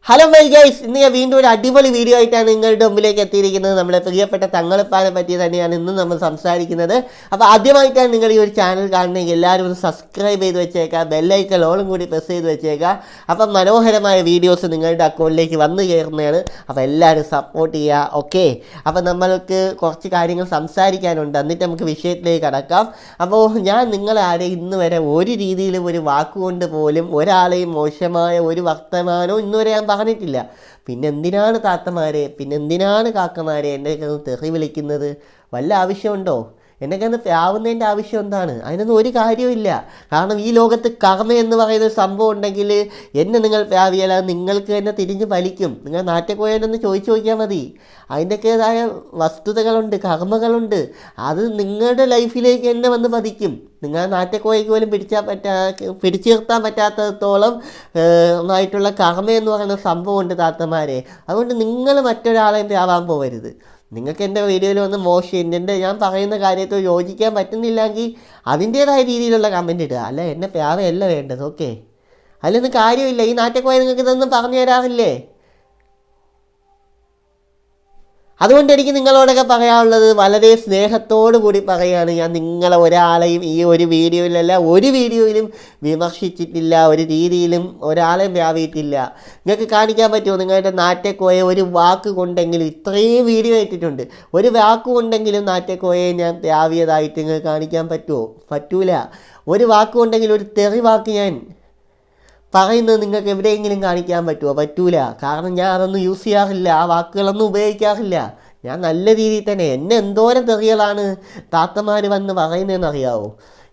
Hello my guys, ഇന്ന് ഞാൻ വീണ്ടും ഒരു അടിപൊളി വീഡിയോ ആയിട്ടാണ് നിങ്ങളുടെ മുമ്പിലേക്ക് എത്തിയിരിക്കുന്നത്. നമ്മുടെ പ്രിയപ്പെട്ട തങ്ങളിപ്പാനെ പറ്റി തന്നെയാണ് ഇന്ന് നമ്മൾ സംസാരിക്കുന്നത്. അപ്പോൾ ആദ്യമായിട്ടാണ് നിങ്ങൾ ഈ ഒരു ചാനൽ കാണുന്നതെങ്കിൽ എല്ലാവരും ഒന്ന് സബ്സ്ക്രൈബ് ചെയ്ത് വെച്ചേക്കുക, ബെല്ലൈക്കൺ ഓളും കൂടി പ്രസ് ചെയ്ത് വെച്ചേക്കുക. അപ്പം മനോഹരമായ വീഡിയോസ് നിങ്ങളുടെ അക്കൗണ്ടിലേക്ക് വന്നു കയറുന്നതാണ്. അപ്പോൾ എല്ലാവരും സപ്പോർട്ട് ചെയ്യുക. ഓക്കെ, അപ്പോൾ നമ്മൾക്ക് കുറച്ച് കാര്യങ്ങൾ സംസാരിക്കാനുണ്ട്, എന്നിട്ട് നമുക്ക് വിഷയത്തിലേക്ക് കടക്കാം. അപ്പോൾ ഞാൻ നിങ്ങളാരെയും ഇന്ന് വരെ ഒരു രീതിയിലും ഒരു വാക്കുകൊണ്ട് പോലും ഒരാളെയും മോശമായ ഒരു വർത്തമാനവും ഇന്ന് വരെ ഞാൻ പറഞ്ഞിട്ടില്ല. പിന്നെ എന്തിനാണ് താത്തമാരെ, പിന്നെ എന്തിനാണ് കാക്കമാരെ എന്നെയൊക്കെ ഒന്ന് തെറി വിളിക്കുന്നത്? വല്ല ആവശ്യമുണ്ടോ? എന്നൊക്കെ ഒന്ന് ആവുന്നതിൻ്റെ ആവശ്യം എന്താണ്? അതിനൊന്നും ഒരു കാര്യമില്ല. കാരണം ഈ ലോകത്ത് കർമ്മ എന്ന് പറയുന്ന സംഭവം ഉണ്ടെങ്കിൽ എന്നെ നിങ്ങൾ പ്രാവിയാൽ അത് നിങ്ങൾക്ക് തന്നെ തിരിഞ്ഞ് വലിക്കും. നിങ്ങൾ നാട്ടിൽ ചോദിച്ചു നോക്കിയാൽ മതി. അതിൻ്റെക്കേതായ വസ്തുതകളുണ്ട്, കർമ്മകളുണ്ട്. അത് നിങ്ങളുടെ ലൈഫിലേക്ക് തന്നെ വന്ന് പതിക്കും. നിങ്ങൾ നാറ്റക്കോയ്ക്ക് പോലും പിടിച്ചു നിർത്താൻ പറ്റാത്തത്തോളം ആയിട്ടുള്ള കർമ്മ എന്ന് പറയുന്ന സംഭവമുണ്ട് താത്തമാരെ. അതുകൊണ്ട് നിങ്ങൾ മറ്റൊരാളെ ആവാൻ പോകരുത്. നിങ്ങൾക്ക് എൻ്റെ വീഡിയോയിൽ വന്ന് മോശം ഞാൻ പറയുന്ന കാര്യത്തിൽ യോജിക്കാൻ പറ്റുന്നില്ലെങ്കിൽ അതിൻ്റേതായ രീതിയിലുള്ള കമൻറ്റ് ഇടുക. അല്ല, എന്നെ പ്രാവയല്ല വേണ്ടത്. ഓക്കെ, അതിലൊന്നും കാര്യമില്ല. ഈ നാറ്റക്കോയ നിങ്ങൾക്ക് ഇതൊന്നും പറഞ്ഞു തരാറില്ലേ? അതുകൊണ്ട് എനിക്ക് നിങ്ങളോടൊക്കെ പറയാനുള്ളത് വളരെ സ്നേഹത്തോടു കൂടി പറയുകയാണ്. ഞാൻ നിങ്ങളെ ഒരാളെയും ഈ ഒരു വീഡിയോയിലല്ല ഒരു വീഡിയോയിലും വിമർശിച്ചിട്ടില്ല, ഒരു രീതിയിലും ഒരാളെയും വ്യാപിയിട്ടില്ല. നിങ്ങൾക്ക് കാണിക്കാൻ പറ്റുമോ? നിങ്ങളുടെ നാറ്റക്കോയെ ഒരു വാക്ക് കൊണ്ടെങ്കിലും, ഇത്രയും വീഡിയോ ഇട്ടിട്ടുണ്ട്, ഒരു വാക്ക് കൊണ്ടെങ്കിലും നാറ്റക്കോയെ ഞാൻ വ്യാപിയതായിട്ട് നിങ്ങൾക്ക് കാണിക്കാൻ പറ്റുമോ? പറ്റൂല. ഒരു വാക്ക് കൊണ്ടെങ്കിലും, ഒരു തെറി വാക്ക് ഞാൻ പറയുന്നത് നിങ്ങൾക്ക് എവിടെയെങ്കിലും കാണിക്കാൻ പറ്റുമോ? പറ്റൂല. കാരണം ഞാൻ അതൊന്നും യൂസ് ചെയ്യാറില്ല, ആ വാക്കുകളൊന്നും ഉപയോഗിക്കാറില്ല. ഞാൻ നല്ല രീതിയിൽ തന്നെ, എന്നെ എന്തോരം തെറികളാണ് താത്തമാർ വന്ന് പറയുന്നതെന്ന് അറിയാവോ?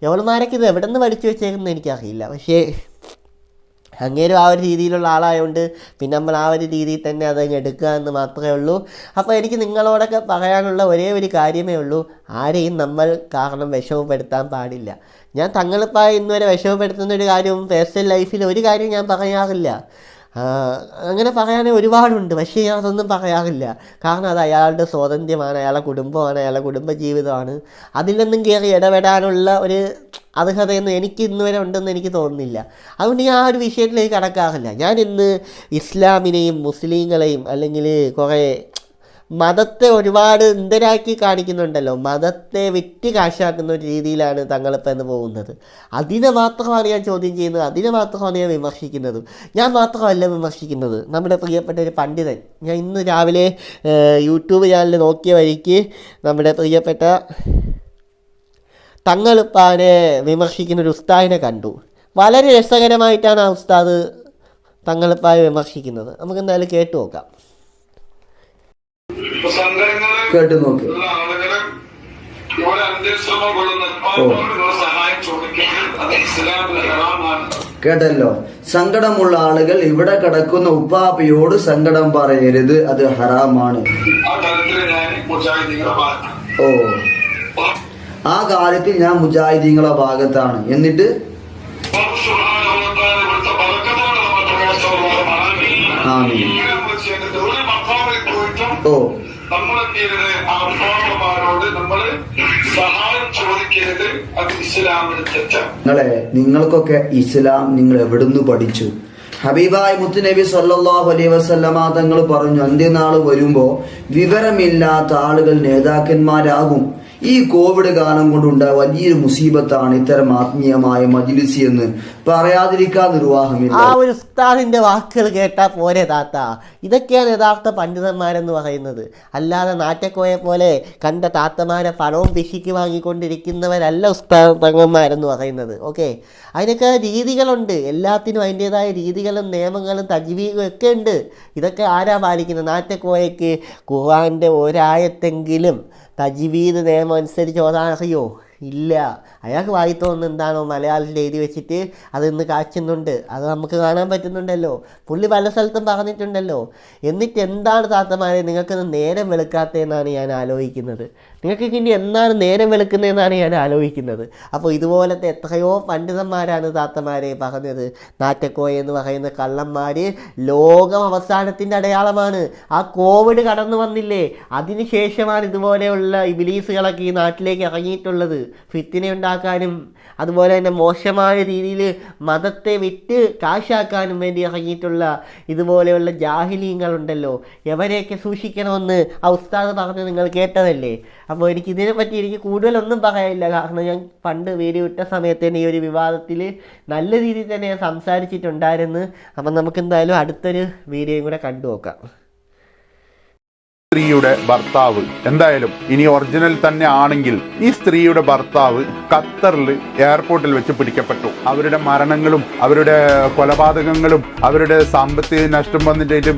എവളുമാരൊക്കെ ഇത് എവിടെ നിന്ന് പഠിച്ചു വെച്ചേക്കുന്നത് എനിക്കറിയില്ല. പക്ഷേ അങ്ങേരും ആ ഒരു രീതിയിലുള്ള ആളായതുകൊണ്ട് പിന്നെ നമ്മൾ ആ ഒരു രീതിയിൽ തന്നെ അതങ്ങ് എടുക്കുക എന്ന് മാത്രമേ ഉള്ളൂ. അപ്പോൾ എനിക്ക് നിങ്ങളോടൊക്കെ പറയാനുള്ള ഒരേ ഒരു കാര്യമേ ഉള്ളൂ, ആരെയും നമ്മൾ കാരണം വിഷമപ്പെടുത്താൻ പാടില്ല. ഞാൻ തങ്ങളിപ്പോൾ ഇന്നുവരെ വിഷമപ്പെടുത്തുന്ന ഒരു കാര്യവും പേഴ്സണൽ ലൈഫിൽ ഒരു കാര്യം ഞാൻ പറയാറില്ല. അങ്ങനെ പറയാനേ ഒരുപാടുണ്ട്, പക്ഷേ ഞാൻ അതൊന്നും പറയാറില്ല. കാരണം അത് അയാളുടെ സ്വാതന്ത്ര്യമാണ്, അയാളുടെ കുടുംബമാണ്, അയാളുടെ കുടുംബജീവിതമാണ്. അതിലൊന്നും കയറി ഇടപെടാനുള്ള ഒരു അർഹതയൊന്നും എനിക്ക് ഇന്ന് വരെ ഉണ്ടെന്ന് എനിക്ക് തോന്നുന്നില്ല. അതുകൊണ്ട് ഞാൻ ആ ഒരു വിഷയത്തിലേക്ക് കടക്കാറില്ല. ഞാൻ ഇന്ന് ഇസ്ലാമിനെയും മുസ്ലിങ്ങളെയും അല്ലെങ്കിൽ കുറേ മതത്തെ ഒരുപാട് എന്തരാക്കി കാണിക്കുന്നുണ്ടല്ലോ, മതത്തെ വിറ്റ് കാശാക്കുന്ന ഒരു രീതിയിലാണ് തങ്ങളിപ്പോൾ എന്ന് പോകുന്നത്. അതിനെ മാത്രമാണ് ഞാൻ ചോദ്യം ചെയ്യുന്നത്, അതിനെ മാത്രമാണ് ഞാൻ വിമർശിക്കുന്നത്. ഞാൻ മാത്രമല്ല വിമർശിക്കുന്നത്, നമ്മുടെ പ്രിയപ്പെട്ട ഒരു പണ്ഡിതൻ, ഞാൻ ഇന്ന് രാവിലെ യൂട്യൂബ് ചാനൽ നോക്കിയ വഴിക്ക് നമ്മുടെ പ്രിയപ്പെട്ട തങ്ങളിപ്പാനെ വിമർശിക്കുന്ന ഒരു ഉസ്താദിനെ കണ്ടു. വളരെ രസകരമായിട്ടാണ് ആ ഉസ്താദ് തങ്ങളിപ്പാനെ വിമർശിക്കുന്നത്. നമുക്ക് എന്തായാലും കേട്ടു നോക്കാം. കേട്ട് നോക്ക്. കേട്ടല്ലോ, സങ്കടമുള്ള ആളുകൾ ഇവിടെ കിടക്കുന്ന ഉപ്പാപ്പയോട് സങ്കടം പറയരുത്, അത് ഹറാമാണ്. ഓ, ആ കാര്യത്തിൽ ഞാൻ മുജാഹിദീങ്ങളെ ഭാഗത്താണ്. എന്നിട്ട് ഓ, നിങ്ങൾക്കൊക്കെ ഇസ്ലാം നിങ്ങൾ എവിടുന്ന് പഠിച്ചു? ഹബീബായ് മുത്തുനബി സല്ലല്ലാഹു അലൈഹി വസല്ലമ തങ്ങൾ പറഞ്ഞു, അന്ത്യനാൾ വരുമ്പോ വിവരമില്ലാത്ത ആളുകൾ നേതാക്കന്മാരാകും. ഈ കോവിഡ് കാലം കൊണ്ടുണ്ടായ വലിയൊരു മുസീബത്താണ് ഇത്തരം ആത്മീയമായ മജ്‌ലിസ് എന്ന് പറയാതിരിക്കാൻ നിർവാഹമില്ല. ആ ഒരു ഉസ്താദിന്റെ വാക്കുകൾ കേട്ടാൽ പോരെ താത്ത. ഇതൊക്കെയാണ് യഥാർത്ഥ പണ്ഡിതന്മാരെന്ന് പറയുന്നത്. അല്ലാതെ നാറ്റക്കോയെ പോലെ കണ്ട താത്തമാരെ പണവും പിശിക്ക് വാങ്ങിക്കൊണ്ടിരിക്കുന്നവരല്ല ഉസ്താദ് തങ്ങന്മാരെന്ന് പറയുന്നത്. ഓക്കെ, അതിനൊക്കെ രീതികളുണ്ട്, എല്ലാത്തിനും അതിൻ്റെതായ രീതികളും നിയമങ്ങളും തജ്വീദും ഒക്കെ ഉണ്ട്. ഇതൊക്കെ ആരാ പാലിക്കുന്നത്? നാറ്റക്കോയക്ക് ഖുർആന്റെ ഒരായത്തെങ്കിലും തജ്വീദ് നിയമം അനുസരിച്ച് ഓതാൻ അറിയോ? ഇല്ല. അയാൾക്ക് വായി തോന്നുന്ന എന്താണോ മലയാളത്തിൽ എഴുതി വെച്ചിട്ട് അത് ഇന്ന് കാച്ചുന്നുണ്ട്, അത് നമുക്ക് കാണാൻ പറ്റുന്നുണ്ടല്ലോ. പുള്ളി പല സ്ഥലത്തും പറഞ്ഞിട്ടുണ്ടല്ലോ. എന്നിട്ട് എന്താണ് താത്തമാരെ നിങ്ങൾക്കൊന്ന് നേരം വെളുക്കാത്തതെന്നാണ് ഞാൻ ആലോചിക്കുന്നത്. നിങ്ങൾക്ക് ഇനി എന്നാണ് നേരം വെളുക്കുന്നതെന്നാണ് ഞാൻ ആലോചിക്കുന്നത്. അപ്പോൾ ഇതുപോലത്തെ എത്രയോ പണ്ഡിതന്മാരാണ് താത്തമാരെ പറഞ്ഞത്, നാറ്റക്കോയ എന്ന് പറയുന്ന കള്ളന്മാർ ലോകം അവസാനത്തിൻ്റെ അടയാളമാണ്. ആ കോവിഡ് കടന്നു വന്നില്ലേ, അതിനുശേഷമാണ് ഇതുപോലെയുള്ള ഇബിലീസുകളൊക്കെ ഈ നാട്ടിലേക്ക് ഇറങ്ങിയിട്ടുള്ളത്, ഫിത്തിന ഉണ്ടാക്കാനും അതുപോലെ തന്നെ മോശമായ രീതിയിൽ മതത്തെ വിറ്റ് കാശാക്കാനും വേണ്ടി ഇറങ്ങിയിട്ടുള്ള ഇതുപോലെയുള്ള ജാഹിലീങ്ങളുണ്ടല്ലോ, എവരെയൊക്കെ സൂക്ഷിക്കണമെന്ന് ആ ഉസ്താദ് പറഞ്ഞ് നിങ്ങൾ കേട്ടതല്ലേ. അപ്പോൾ ഇതിനെപ്പറ്റി എനിക്ക് കൂടുതലൊന്നും പറയാനില്ല. കാരണം ഞാൻ പണ്ട് വീഡിയോ ഇട്ട സമയത്ത് തന്നെ ഈ ഒരു വിവാദത്തിൽ നല്ല രീതിയിൽ തന്നെ ഞാൻ സംസാരിച്ചിട്ടുണ്ടായിരുന്നു. അപ്പം നമുക്കെന്തായാലും അടുത്തൊരു വീഡിയോയും കൂടെ കണ്ടു നോക്കാം. സ്ത്രീയുടെ ഭർത്താവ് എന്തായാലും ഇനി ഒറിജിനൽ തന്നെ ആണെങ്കിൽ ഈ സ്ത്രീയുടെ ഭർത്താവ് ഖത്തറിൽ എയർപോർട്ടിൽ വെച്ച് പിടിക്കപ്പെട്ടു. അവരുടെ മരണങ്ങളും അവരുടെ കൊലപാതകങ്ങളും അവരുടെ സാമ്പത്തിക നഷ്ടം വന്നിട്ട്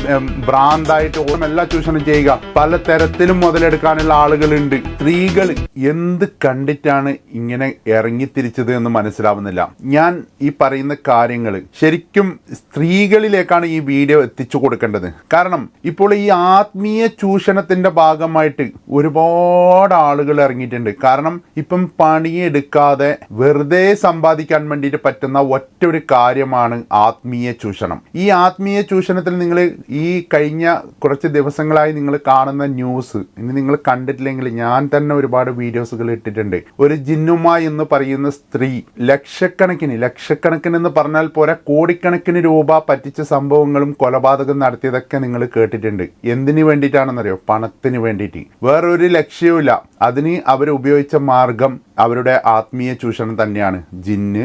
ഭ്രാന്തായിട്ട് എല്ലാം ചൂഷണം ചെയ്യുക, പല തരത്തിലും മുതലെടുക്കാനുള്ള ആളുകളുണ്ട്. സ്ത്രീകൾ എന്ത് കണ്ടിട്ടാണ് ഇങ്ങനെ ഇറങ്ങിത്തിരിച്ചത് എന്ന് മനസ്സിലാവുന്നില്ല. ഞാൻ ഈ പറയുന്ന കാര്യങ്ങൾ ശരിക്കും സ്ത്രീകളിലേക്കാണ് ഈ വീഡിയോ എത്തിച്ചു കൊടുക്കേണ്ടത്. കാരണം ഇപ്പോൾ ഈ ആത്മീയ ചൂഷണത്തിന്റെ ഭാഗമായിട്ട് ഒരുപാട് ആളുകൾ ഇറങ്ങിയിട്ടുണ്ട്. കാരണം ഇപ്പം പണിയെടുക്കാതെ വെറുതെ സമ്പാദിക്കാൻ വേണ്ടിയിട്ട് പറ്റുന്ന ഒറ്റ ഒരു കാര്യമാണ് ആത്മീയ ചൂഷണം. ഈ ആത്മീയ ചൂഷണത്തിൽ നിങ്ങൾ ഈ കഴിഞ്ഞ കുറച്ച് ദിവസങ്ങളായി നിങ്ങൾ കാണുന്ന ന്യൂസ് ഇനി നിങ്ങൾ കണ്ടിട്ടില്ലെങ്കിൽ ഞാൻ തന്നെ ഒരുപാട് വീഡിയോസുകൾ ഇട്ടിട്ടുണ്ട്. ഒരു ജിന്നുമ എന്ന് പറയുന്ന സ്ത്രീ ലക്ഷക്കണക്കിന് എന്ന് പറഞ്ഞാൽ പോരാ, കോടിക്കണക്കിന് രൂപ പറ്റിച്ച സംഭവങ്ങളും കൊലപാതകം നടത്തിയതൊക്കെ നിങ്ങൾ കേട്ടിട്ടുണ്ട്. എന്തിനു വേണ്ടിയിട്ടാണെന്നറിയോ? പണത്തിന് വേണ്ടിയിട്ട്. വേറൊരു ലക്ഷ്യവുമില്ല. അതിന് അവർ ഉപയോഗിച്ച മാർഗം അവരുടെ ആത്മീയ ചൂഷണം തന്നെയാണ്. ജിന്ന്,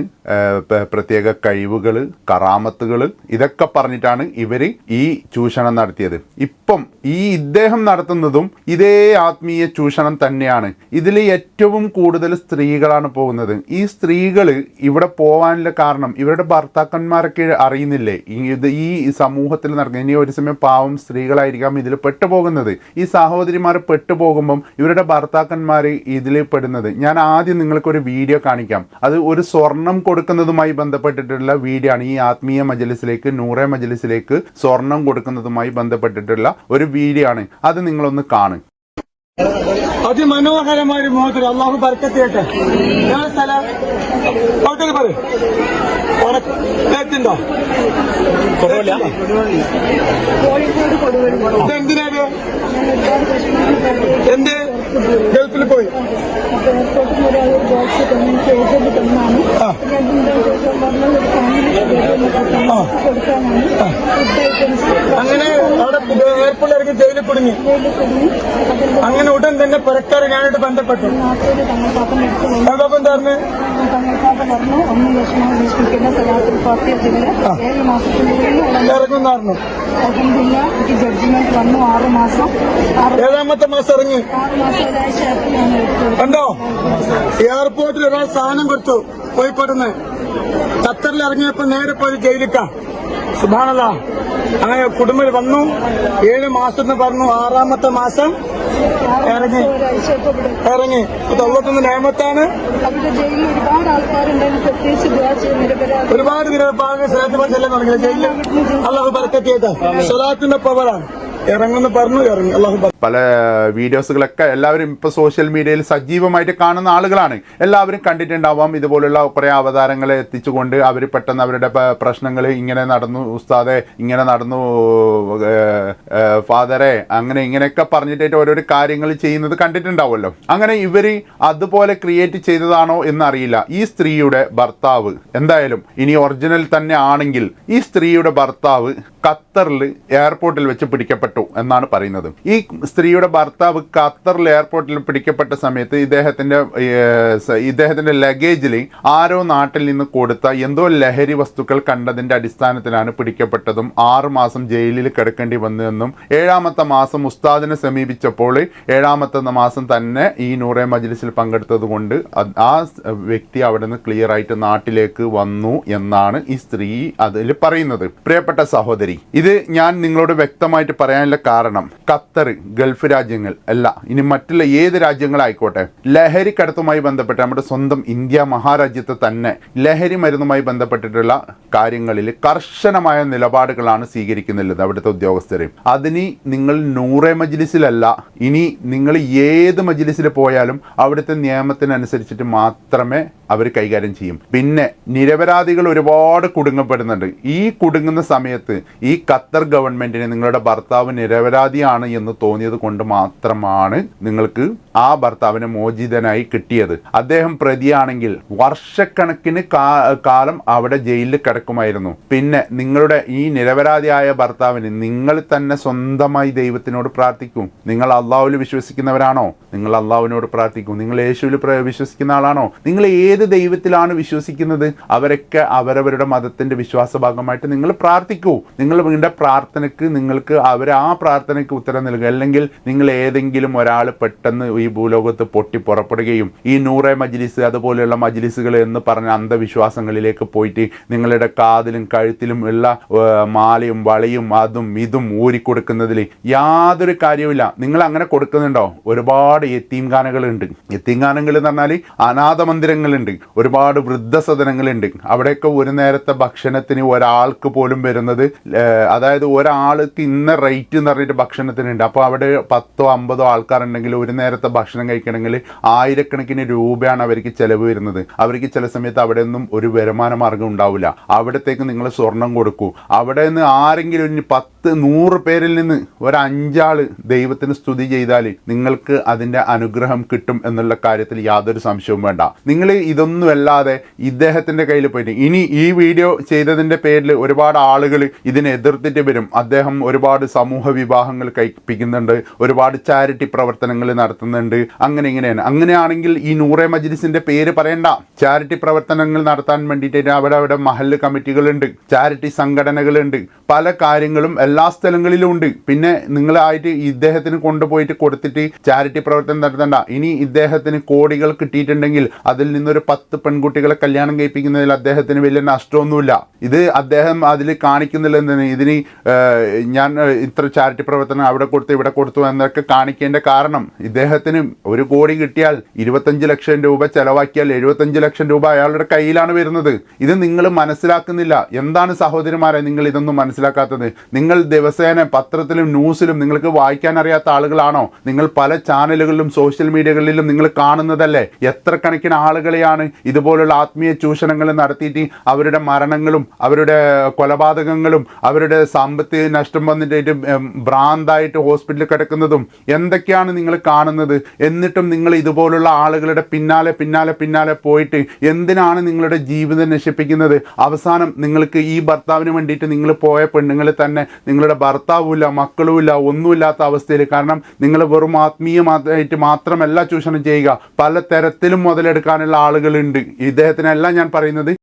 പ്രത്യേക കഴിവുകൾ, കറാമത്തുകൾ, ഇതൊക്കെ പറഞ്ഞിട്ടാണ് ഇവർ ഈ ചൂഷണം നടത്തിയത്. ഇപ്പം ഇദ്ദേഹം നടത്തുന്നതും ഇതേ ആത്മീയ ചൂഷണം തന്നെയാണ്. ഇതിൽ ഏറ്റവും കൂടുതൽ സ്ത്രീകളാണ് പോകുന്നത്. ഈ സ്ത്രീകൾ ഇവിടെ പോകാനുള്ള കാരണം ഇവരുടെ ഭർത്താക്കന്മാരൊക്കെ അറിയുന്നില്ലേ ഈ സമൂഹത്തിൽ നടക്കുന്നത്. ഇനി ഒരു സമയം പാവം സ്ത്രീകളായിരിക്കാം ഇതിൽ പെട്ടുപോകുന്നത്. ഈ സഹോദരിമാർ പെട്ടുപോകുമ്പം ഇവരുടെ ഭർത്താക്കന്മാർ ഇതിൽ പെടുന്നത്. ഞാൻ ആദ്യം നിങ്ങൾക്കൊരു വീഡിയോ കാണിക്കാം. അത് ഒരു സ്വർണം കൊടുക്കുന്നതുമായി ബന്ധപ്പെട്ടിട്ടുള്ള വീഡിയോ ആണ്. ഈ ആത്മീയ മജ്‌ലിസിലേക്ക്, നൂറെ മജ്‌ലിസിലേക്ക് സ്വർണം കൊടുക്കുന്നതുമായി ബന്ധപ്പെട്ടിട്ടുള്ള ഒരു വീഡിയോ ആണ്. അത് നിങ്ങളൊന്ന് കാണും. അതിമനോഹരമായ ഒരു മോതിരം, അള്ളാഹു ബർക്കത്ത് ചെയ്യട്ടെ. സ്ഥലം പറയും കേട്ടുണ്ടോ? ഇതെന്തിനാണ്? എന്ത് ഗൾഫിൽ പോയി അങ്ങനെ അവിടെ എയർപോർട്ടിൽ ഇറങ്ങി ജയിലിൽ കുടുങ്ങി. അങ്ങനെ ഉടൻ തന്നെ പുരക്കാരെ ഞാനായിട്ട് ബന്ധപ്പെട്ടു. എന്താ പറഞ്ഞു? ഇറങ്ങുന്നായിരുന്നു. ജഡ്ജ്മെന്റ് വന്നു. 6 മാസം. 7ാമത്തെ മാസം ഇറങ്ങി. കണ്ടോ? എയർപോർട്ടിൽ ഒരാൾ സാധനം കൊടുത്തു കോഴിക്കോട്ടുന്ന്. ഖത്തറിൽ ഇറങ്ങിയപ്പോ നേരെ പോയി ജയിലിക്ക. സുബ്ഹാനല്ലാഹ്. അങ്ങനെ കുടുംബം വന്നു. 7 മാസം എന്ന് പറഞ്ഞു. 6ാമത്തെ മാസം ഇറങ്ങി. തൊള്ളത്തുനിന്ന് നിയമത്താണ്. ഒരുപാട് ചെല്ലാൻ തുടങ്ങി ജയിലിൽ. അല്ലാഹു ബർക്കത്ത് ചെയ്യട്ടെ. സ്വലാത്തിന്റെ പവറാണ്. ഇറങ്ങുന്നു പറഞ്ഞു, ഇറങ്ങി. അല്ലാഹു പല വീഡിയോസുകളൊക്കെ എല്ലാവരും ഇപ്പൊ സോഷ്യൽ മീഡിയയിൽ സജീവമായിട്ട് കാണുന്ന ആളുകളാണ്. എല്ലാവരും കണ്ടിട്ടുണ്ടാവാം. ഇതുപോലുള്ള കുറെ അവതാരങ്ങളെ എത്തിച്ചുകൊണ്ട് അവർ പെട്ടെന്ന് അവരുടെ പ്രശ്നങ്ങൾ ഇങ്ങനെ നടന്നു, ഉസ്താദെ ഇങ്ങനെ നടന്നു, ഫാദറെ അങ്ങനെ ഇങ്ങനെയൊക്കെ പറഞ്ഞിട്ട് ഓരോരോ കാര്യങ്ങൾ ചെയ്യുന്നത് കണ്ടിട്ടുണ്ടാവുമല്ലോ. അങ്ങനെ ഇവര് അതുപോലെ ക്രിയേറ്റ് ചെയ്തതാണോ എന്നറിയില്ല. ഈ സ്ത്രീയുടെ ഭർത്താവ് എന്തായാലും ഇനി ഒറിജിനൽ തന്നെ ആണെങ്കിൽ ഈ സ്ത്രീയുടെ ഭർത്താവ് ഖത്തറിൽ എയർപോർട്ടിൽ വെച്ച് പിടിക്കപ്പെട്ടു എന്നാണ് പറയുന്നത്. ഈ സ്ത്രീയുടെ ഭർത്താവ് ഖത്തറിൽ എയർപോർട്ടിൽ പിടിക്കപ്പെട്ട സമയത്ത് ഇദ്ദേഹത്തിന്റെ ലഗേജിൽ ആരോ നാട്ടിൽ നിന്ന് കൊടുത്ത എന്തോ ലഹരി വസ്തുക്കൾ കണ്ടതിന്റെ അടിസ്ഥാനത്തിലാണ് പിടിക്കപ്പെട്ടതും 6 മാസം ജയിലിൽ കിടക്കേണ്ടി വന്നതെന്നും 7ാമത്തെ മാസം ഉസ്താദിനെ സമീപിച്ചപ്പോൾ 7ാമത്തെ മാസം തന്നെ ഈ നൂറെ മജ്‌ലിസിൽ പങ്കെടുത്തത് കൊണ്ട് ആ വ്യക്തി അവിടെ നിന്ന് ക്ലിയർ ആയിട്ട് നാട്ടിലേക്ക് വന്നു എന്നാണ് ഈ സ്ത്രീ അതിൽ പറയുന്നത്. പ്രിയപ്പെട്ട സഹോദരി, ഇത് ഞാൻ നിങ്ങളോട് വ്യക്തമായിട്ട് പറയാനുള്ള കാരണം ഖത്തർ, ഗൾഫ് രാജ്യങ്ങൾ അല്ല, ഇനി മറ്റുള്ള ഏത് രാജ്യങ്ങളായിക്കോട്ടെ, ലഹരി കടത്തുമായി ബന്ധപ്പെട്ട് നമ്മുടെ സ്വന്തം ഇന്ത്യ മഹാരാജ്യത്തെ തന്നെ ലഹരി മരുന്നുമായി ബന്ധപ്പെട്ടിട്ടുള്ള കാര്യങ്ങളിൽ കർശനമായ നിലപാടുകളാണ് സ്വീകരിക്കുന്നുള്ളത് അവിടുത്തെ ഉദ്യോഗസ്ഥർ. അതിന് നിങ്ങൾ നൂറെ മജ്‌ലിസിലല്ല, ഇനി നിങ്ങൾ ഏത് മജ്‌ലിസിൽ പോയാലും അവിടുത്തെ നിയമത്തിനനുസരിച്ചിട്ട് മാത്രമേ അവർ കൈകാര്യം ചെയ്യും. പിന്നെ നിരപരാധികൾ ഒരുപാട് കുടുങ്ങപ്പെടുന്നുണ്ട്. ഈ കുടുങ്ങുന്ന സമയത്ത് ഈ ഖത്തർ ഗവൺമെന്റിന് നിങ്ങളുടെ ഭർത്താവ് നിരപരാധിയാണ് എന്ന് തോന്നിയത് കൊണ്ട് മാത്രമാണ് നിങ്ങൾക്ക് ആ ഭർത്താവിനെ മോചിതനായി കിട്ടിയത്. അദ്ദേഹം പ്രതിയാണെങ്കിൽ വർഷക്കണക്കിന് കാലം അവിടെ ജയിലിൽ കിടക്കുമായിരുന്നു. പിന്നെ നിങ്ങളുടെ ഈ നിരപരാധിയായ ഭർത്താവിന് നിങ്ങൾ തന്നെ സ്വന്തമായി ദൈവത്തിനോട് പ്രാർത്ഥിക്കും. നിങ്ങൾ അള്ളാഹുവിൽ വിശ്വസിക്കുന്നവരാണോ? നിങ്ങൾ അള്ളാഹുവിനോട് പ്രാർത്ഥിക്കും. നിങ്ങൾ യേശുവിൽ വിശ്വസിക്കുന്ന ആളാണോ? നിങ്ങൾ ഏത് ദൈവത്തിലാണ് വിശ്വസിക്കുന്നത്? അവരൊക്കെ അവരവരുടെ മതത്തിന്റെ വിശ്വാസ ഭാഗമായിട്ട് നിങ്ങൾ പ്രാർത്ഥിക്കൂ. നിങ്ങളുടെ പ്രാർത്ഥനയ്ക്ക് നിങ്ങൾക്ക് ആ പ്രാർത്ഥനയ്ക്ക് ഉത്തരം നൽകുക. അല്ലെങ്കിൽ നിങ്ങൾ ഏതെങ്കിലും ഒരാൾ പെട്ടെന്ന് ഈ ഭൂലോകത്ത് പൊട്ടി പുറപ്പെടുകയും ഈ നൂറെ മജ്ലിസ് അതുപോലെയുള്ള മജ്ലിസുകൾ എന്ന് പറഞ്ഞ അന്ധവിശ്വാസങ്ങളിലേക്ക് പോയിട്ട് നിങ്ങളുടെ കാതിലും കഴുത്തിലും ഉള്ള മാലയും വളയും അതും ഇതും ഊരിക്കൊടുക്കുന്നതിൽ യാതൊരു കാര്യവുമില്ല. നിങ്ങൾ അങ്ങനെ കൊടുക്കുന്നുണ്ടോ? ഒരുപാട് യത്തീംഖാനകളുണ്ട്. യത്തീംഖാനകൾ എന്ന് പറഞ്ഞാൽ അനാഥ മന്ദിരങ്ങളുണ്ട്, ഒരുപാട് വൃദ്ധസദനങ്ങളുണ്ട്. അവിടെയൊക്കെ ഒരു നേരത്തെ ഭക്ഷണത്തിന് ഒരാൾക്ക് പോലും വരുന്നത്, അതായത് ഒരാൾക്ക് ഇന്ന റേറ്റ് എന്ന് പറഞ്ഞിട്ട് ഭക്ഷണത്തിനുണ്ട്. അപ്പോൾ അവിടെ 10-50 ആൾക്കാരുണ്ടെങ്കിൽ ഒരു നേരത്തെ ഭക്ഷണം കഴിക്കണമെങ്കിൽ ആയിരക്കണക്കിന് രൂപയാണ് അവർക്ക് ചെലവ് വരുന്നത്. അവർക്ക് ചില സമയത്ത് അവിടെ നിന്നും ഒരു വരുമാന മാർഗം ഉണ്ടാവില്ല. അവിടത്തേക്ക് നിങ്ങൾ സ്വർണം കൊടുക്കൂ. അവിടെ നിന്ന് ആരെങ്കിലും 10-100 പേരിൽ നിന്ന് ഒരു 5 ആള് ദൈവത്തിന് സ്തുതി ചെയ്താൽ നിങ്ങൾക്ക് അതിന്റെ അനുഗ്രഹം കിട്ടും എന്നുള്ള കാര്യത്തിൽ യാതൊരു സംശയവും വേണ്ട. നിങ്ങൾ ഇതൊന്നുമല്ലാതെ ഇദ്ദേഹത്തിന്റെ കയ്യിൽ പോയിട്ട് ഇനി ഈ വീഡിയോ ചെയ്തതിന്റെ പേരിൽ ഒരുപാട് ആളുകൾ ഇതിനെ എതിർത്തിട്ട് വരും. അദ്ദേഹം ഒരുപാട് സമൂഹ വിവാഹങ്ങൾ കഴിപ്പിക്കുന്നുണ്ട്, ഒരുപാട് ചാരിറ്റി പ്രവർത്തനങ്ങൾ നടത്തുന്നുണ്ട്, അങ്ങനെ ഇങ്ങനെയാണ്. അങ്ങനെയാണെങ്കിൽ ഈ നൂറെ മജ്ലിസിന്റെ പേര് പറയണ്ട. ചാരിറ്റി പ്രവർത്തനങ്ങൾ നടത്താൻ വേണ്ടിയിട്ട് അവിടെ മഹല്ല് കമ്മിറ്റികളുണ്ട്, ചാരിറ്റി സംഘടനകളുണ്ട്, പല കാര്യങ്ങളും എല്ലാ സ്ഥലങ്ങളിലും ഉണ്ട്. പിന്നെ നിങ്ങളായിട്ട് ഇദ്ദേഹത്തിന് കൊണ്ടുപോയിട്ട് കൊടുത്തിട്ട് ചാരിറ്റി പ്രവർത്തനം നടത്തണ്ട. ഇനി ഇദ്ദേഹത്തിന് കോടികൾ കിട്ടിയിട്ടുണ്ടെങ്കിൽ അതിൽ നിന്നൊരു 10 പെൺകുട്ടികളെ കല്യാണം കഴിപ്പിക്കുന്നതിൽ അദ്ദേഹത്തിന് വലിയ നഷ്ടമൊന്നുമില്ല. ഇത് അദ്ദേഹം അതിൽ കാണിക്കുന്നില്ല. എന്താണ് ഇതിന് ഞാൻ ഇത്ര ചാരിറ്റി പ്രവർത്തനം അവിടെ കൊടുത്തു ഇവിടെ കൊടുത്തു എന്നൊക്കെ കാണിക്കേണ്ട കാരണം, ഇദ്ദേഹത്തിന് 1 കോടി കിട്ടിയാൽ 25 ലക്ഷം രൂപ ചെലവാക്കിയാൽ 75 ലക്ഷം രൂപ അയാളുടെ കയ്യിലാണ് വരുന്നത്. ഇത് നിങ്ങൾ മനസ്സിലാക്കുന്നില്ല. എന്താണ് സഹോദരിമാരെ നിങ്ങൾ ഇതൊന്നും മനസ്സിലാക്കാത്തത്? നിങ്ങൾ ദിവസേന പത്രത്തിലും ന്യൂസിലും നിങ്ങൾക്ക് വായിക്കാൻ അറിയാത്ത ആളുകളാണോ? നിങ്ങൾ പല ചാനലുകളിലും സോഷ്യൽ മീഡിയകളിലും നിങ്ങൾ കാണുന്നതല്ലേ? എത്ര കണക്കിന് ആളുകളെയാണ് ഇതുപോലുള്ള ആത്മീയ ചൂഷണങ്ങൾ നടത്തിയിട്ട് അവരുടെ മരണങ്ങളും അവരുടെ കൊലപാതകങ്ങളും അവരുടെ സാമ്പത്തിക നഷ്ടം വന്നിട്ട് ഭ്രാന്തായിട്ട് ഹോസ്പിറ്റലിൽ കിടക്കുന്നതും എന്തൊക്കെയാണ് നിങ്ങൾ കാണുന്നത്? എന്നിട്ടും നിങ്ങൾ ഇതുപോലുള്ള ആളുകളുടെ പിന്നാലെ പോയിട്ട് എന്തിനാണ് നിങ്ങളുടെ ജീവിതം നശിപ്പിക്കുന്നത്? അവസാനം നിങ്ങൾക്ക് ഈ ഭർത്താവിന് വേണ്ടിയിട്ട് നിങ്ങൾ പോയ പെണ്ണുങ്ങൾ തന്നെ നിങ്ങളുടെ ഭർത്താവുമില്ല, മക്കളുമില്ല, ഒന്നുമില്ലാത്ത അവസ്ഥയിൽ. കാരണം നിങ്ങൾ വെറും ആത്മീയമായിട്ട് മാത്രമല്ല ചൂഷണം ചെയ്യുക, പല തരത്തിലും മുതലെടുക്കാനുള്ള ആളുകളുണ്ട്. ഇദ്ദേഹത്തിനല്ല ഞാൻ പറയുന്നത്.